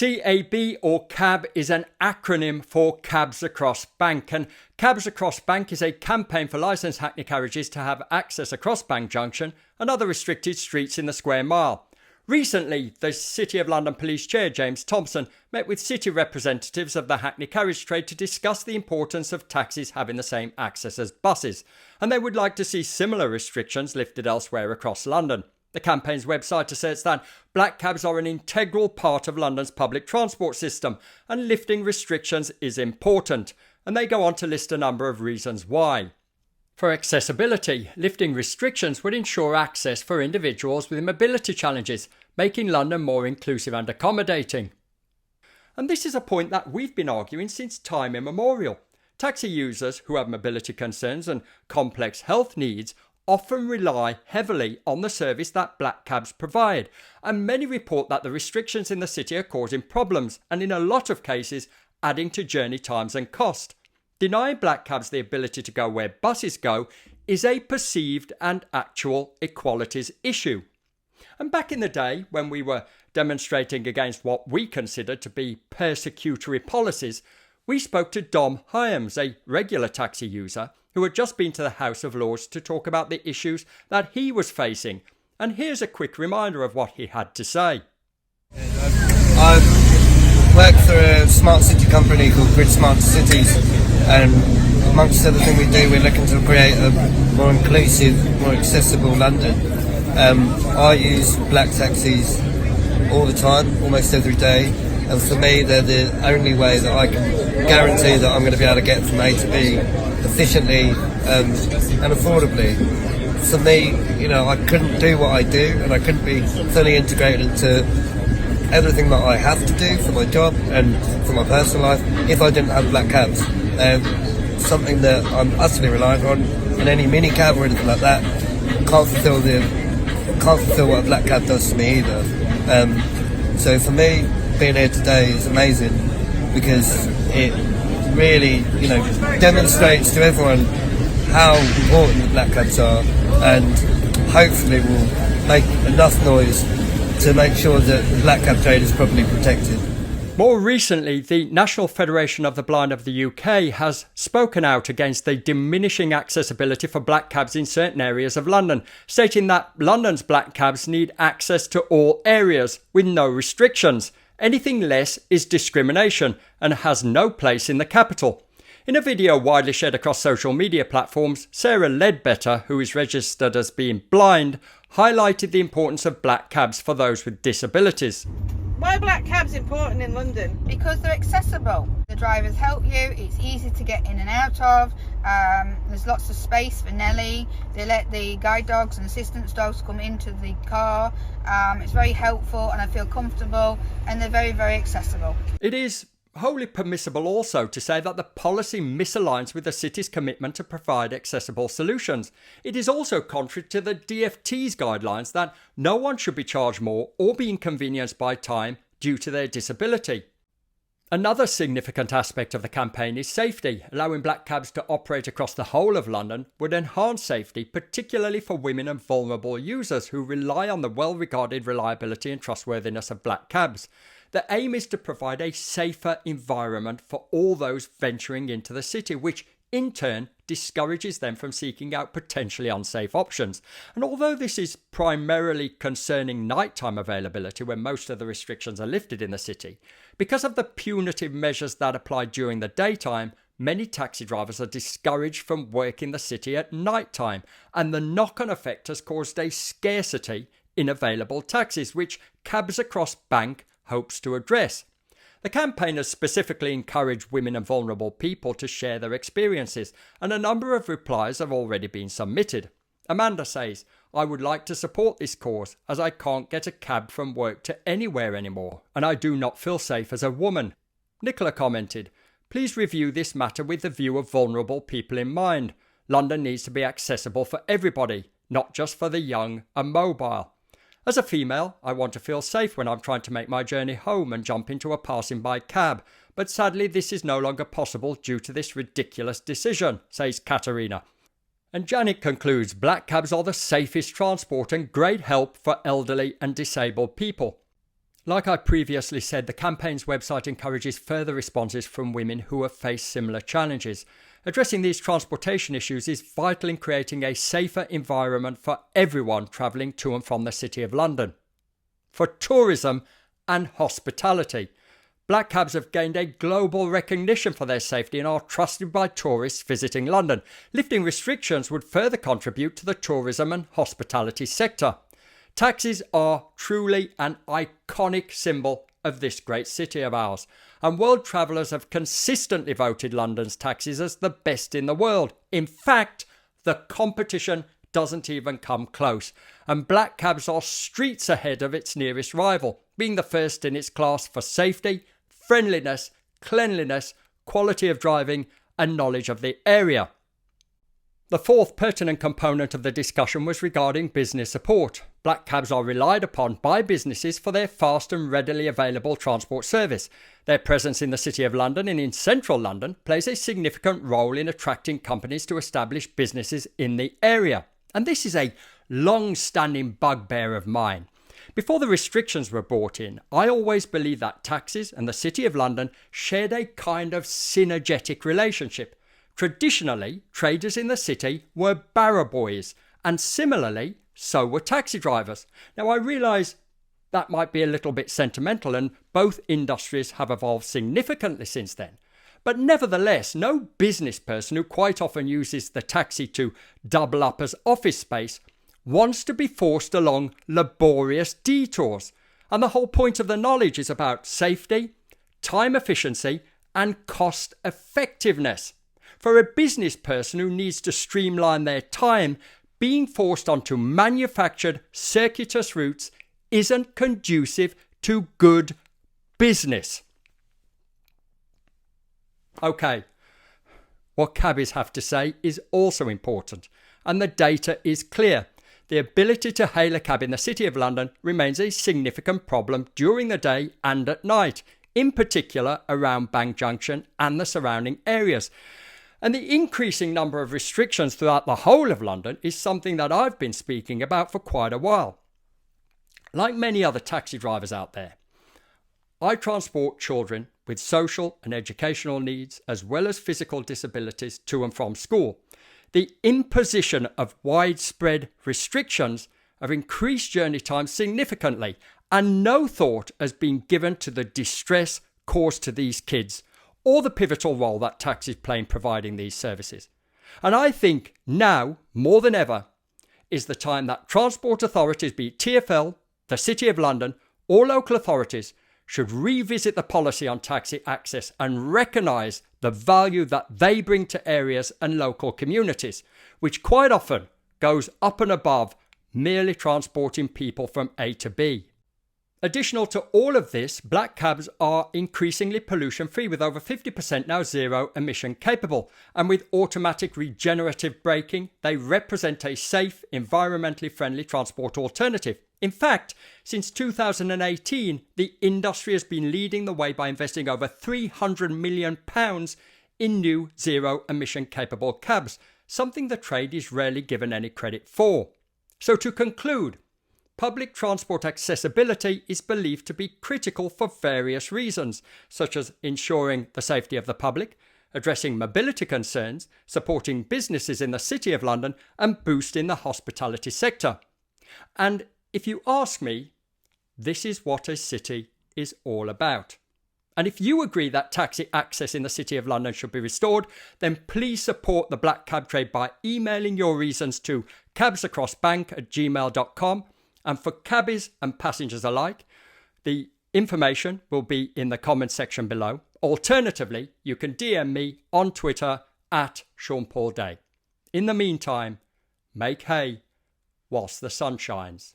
CAB or CAB is an acronym for Cabs Across Bank, and Cabs Across Bank is a campaign for licensed hackney carriages to have access across Bank Junction and other restricted streets in the square mile. Recently, the City of London Police Chair James Thompson met with city representatives of the hackney carriage trade to discuss the importance of taxis having the same access as buses, and they would like to see similar restrictions lifted elsewhere across London. The campaign's website asserts that black cabs are an integral part of London's public transport system and lifting restrictions is important, and they go on to list a number of reasons why. For accessibility, lifting restrictions would ensure access for individuals with mobility challenges, making London more inclusive and accommodating. And this is a point that we've been arguing since time immemorial. Taxi users who have mobility concerns and complex health needs often rely heavily on the service that black cabs provide, and many report that the restrictions in the city are causing problems and in a lot of cases adding to journey times and cost. Denying black cabs the ability to go where buses go is a perceived and actual equalities issue. And back in the day, when we were demonstrating against what we considered to be persecutory policies, we spoke to Dom Hyams, a regular taxi user, who had just been to the House of Lords to talk about the issues that he was facing. And here's a quick reminder of what he had to say. I work for a smart city company called Grid Smart Cities, and amongst everything we do, we're looking to create a more inclusive, more accessible London. I use black taxis all the time, almost every day, and for me they're the only way that I can guarantee that I'm going to be able to get from A to B efficiently and affordably. For me, I couldn't do what I do, and I couldn't be fully integrated into everything that I have to do for my job and for my personal life if I didn't have black cabs. Something that I'm utterly reliant on, and any mini cab or anything like that can't fulfill what a black cab does to me either. So for me, being here today is amazing because it really, demonstrates to everyone how important the black cabs are, and hopefully will make enough noise to make sure that the black cab trade is properly protected. More recently, the National Federation of the Blind of the UK has spoken out against the diminishing accessibility for black cabs in certain areas of London, stating that London's black cabs need access to all areas with no restrictions. Anything less is discrimination and has no place in the capital. In a video widely shared across social media platforms, Sarah Ledbetter, who is registered as being blind, highlighted the importance of black cabs for those with disabilities. Why are black cabs important in London? Because they're accessible. The drivers help you, it's easy to get in and out of, there's lots of space for Nelly, they let the guide dogs and assistance dogs come into the car, it's very helpful and I feel comfortable, and they're very, very accessible. It is wholly permissible also to say that the policy misaligns with the city's commitment to provide accessible solutions. It is also contrary to the DfT's guidelines that no one should be charged more or be inconvenienced by time due to their disability. Another significant aspect of the campaign is safety. Allowing black cabs to operate across the whole of London would enhance safety, particularly for women and vulnerable users who rely on the well-regarded reliability and trustworthiness of black cabs. The aim is to provide a safer environment for all those venturing into the city, which in turn discourages them from seeking out potentially unsafe options. And although this is primarily concerning nighttime availability when most of the restrictions are lifted in the city, because of the punitive measures that apply during the daytime, many taxi drivers are discouraged from working the city at nighttime, and the knock-on effect has caused a scarcity in available taxis, which Cabs Across Bank hopes to address. The campaign has specifically encouraged women and vulnerable people to share their experiences, and a number of replies have already been submitted. Amanda says, "I would like to support this cause as I can't get a cab from work to anywhere anymore, and I do not feel safe as a woman." Nicola commented, "Please review this matter with the view of vulnerable people in mind. London needs to be accessible for everybody, not just for the young and mobile. As a female, I want to feel safe when I'm trying to make my journey home and jump into a passing by cab, but sadly this is no longer possible due to this ridiculous decision," says Katerina. And Janet concludes, "Black cabs are the safest transport and great help for elderly and disabled people. Like I previously said, the campaign's website encourages further responses from women who have faced similar challenges. Addressing these transportation issues is vital in creating a safer environment for everyone travelling to and from the City of London. For tourism and hospitality, black cabs have gained a global recognition for their safety and are trusted by tourists visiting London. Lifting restrictions would further contribute to the tourism and hospitality sector. Taxis are truly an iconic symbol of this great city of ours, and world travellers have consistently voted London's taxis as the best in the world. In fact, the competition doesn't even come close, and black cabs are streets ahead of its nearest rival, being the first in its class for safety, friendliness, cleanliness, quality of driving and knowledge of the area. The fourth pertinent component of the discussion was regarding business support. Black cabs are relied upon by businesses for their fast and readily available transport service. Their presence in the City of London and in central London plays a significant role in attracting companies to establish businesses in the area. And this is a long-standing bugbear of mine. Before the restrictions were brought in, I always believed that taxis and the City of London shared a kind of synergetic relationship. Traditionally, traders in the city were barrow boys, and similarly, so were taxi drivers. Now, I realise that might be a little bit sentimental, and both industries have evolved significantly since then. But nevertheless, no business person who quite often uses the taxi to double up as office space wants to be forced along laborious detours. And the whole point of the knowledge is about safety, time efficiency, and cost effectiveness. For a business person who needs to streamline their time, being forced onto manufactured circuitous routes isn't conducive to good business. Okay, what cabbies have to say is also important, and the data is clear. The ability to hail a cab in the City of London remains a significant problem during the day and at night, in particular around Bank Junction and the surrounding areas. And the increasing number of restrictions throughout the whole of London is something that I've been speaking about for quite a while. Like many other taxi drivers out there, I transport children with social and educational needs as well as physical disabilities to and from school. The imposition of widespread restrictions have increased journey times significantly, and no thought has been given to the distress caused to these kids, or the pivotal role that taxis play in providing these services. And I think now, more than ever, is the time that transport authorities, be it TfL, the City of London, or local authorities, should revisit the policy on taxi access and recognise the value that they bring to areas and local communities, which quite often goes up and above merely transporting people from A to B. Additional to all of this, black cabs are increasingly pollution-free, with over 50% now zero emission capable. And with automatic regenerative braking, they represent a safe, environmentally friendly transport alternative. In fact, since 2018, the industry has been leading the way by investing over £300 million in new zero emission capable cabs, something the trade is rarely given any credit for. So to conclude, public transport accessibility is believed to be critical for various reasons, such as ensuring the safety of the public, addressing mobility concerns, supporting businesses in the City of London, and boosting the hospitality sector. And if you ask me, this is what a city is all about. And if you agree that taxi access in the City of London should be restored, then please support the black cab trade by emailing your reasons to cabsacrossbank@gmail.com. And for cabbies and passengers alike, the information will be in the comment section below. Alternatively, you can DM me on Twitter @SeanPaulDay. In the meantime, make hay whilst the sun shines.